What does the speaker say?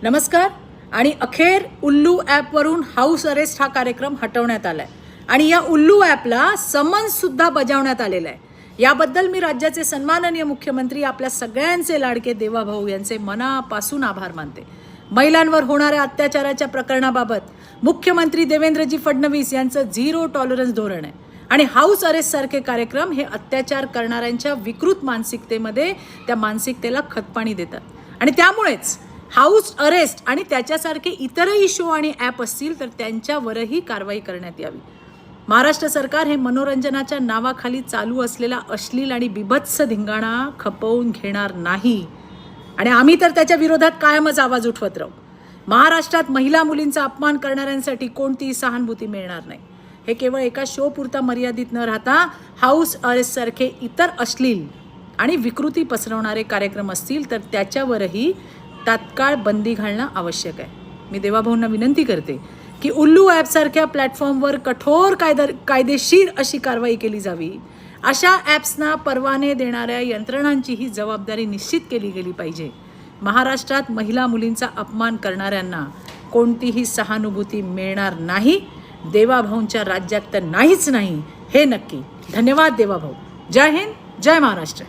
नमस्कार. आणि अखेर उल्लू ॲपवरून हाऊस अरेस्ट हा कार्यक्रम हटवण्यात आलाय आणि या उल्लू ॲपला समन्स सुद्धा बजावण्यात आलेलं आहे. याबद्दल मी राज्याचे सन्माननीय मुख्यमंत्री आपल्या सगळ्यांचे लाडके देवाभाऊ यांचे मनापासून आभार मानते. महिलांवर होणाऱ्या अत्याचाराच्या प्रकरणाबाबत मुख्यमंत्री देवेंद्रजी फडणवीस यांचं झिरो टॉलरन्स धोरण आहे आणि हाऊस अरेस्ट सारखे कार्यक्रम हे अत्याचार करणाऱ्यांच्या विकृत मानसिकतेमध्ये त्या मानसिकतेला खतपाणी देतात आणि त्यामुळेच हाऊस अरेस्ट आणि त्याच्यासारखे इतरही शो आणि ॲप असतील तर त्यांच्यावरही कारवाई करण्यात यावी. महाराष्ट्र सरकार हे मनोरंजनाच्या नावाखाली चालू असलेला अश्लील आणि बिभत्स धिंगाणा खपवून घेणार नाही आणि आम्ही तर त्याच्या विरोधात कायमच आवाज उठवत राहू. महाराष्ट्रात महिला मुलींचा अपमान करणाऱ्यांसाठी कोणतीही सहानुभूती मिळणार नाही. हे केवळ एका शो पुरता मर्यादित न राहता हाऊस अरेस्ट सारखे इतर अश्लील आणि विकृती पसरवणारे कार्यक्रम असतील तर त्याच्यावरही तात्काळ बंदी घालणं आवश्यक आहे. मी देवाभाऊंना विनंती करते की उल्लू ॲपसारख्या प्लॅटफॉर्मवर कठोर कायदेशीर अशी कारवाई केली जावी. अशा ॲप्सना परवाने देणाऱ्या यंत्रणांचीही जबाबदारी निश्चित केली गेली पाहिजे. महाराष्ट्रात महिला मुलींचा अपमान करणाऱ्यांना कोणतीही सहानुभूती मिळणार नाही. देवाभाऊंच्या राज्यात तर नाहीच नाही, हे नक्की. धन्यवाद देवाभाऊ. जय हिंद, जय महाराष्ट्र.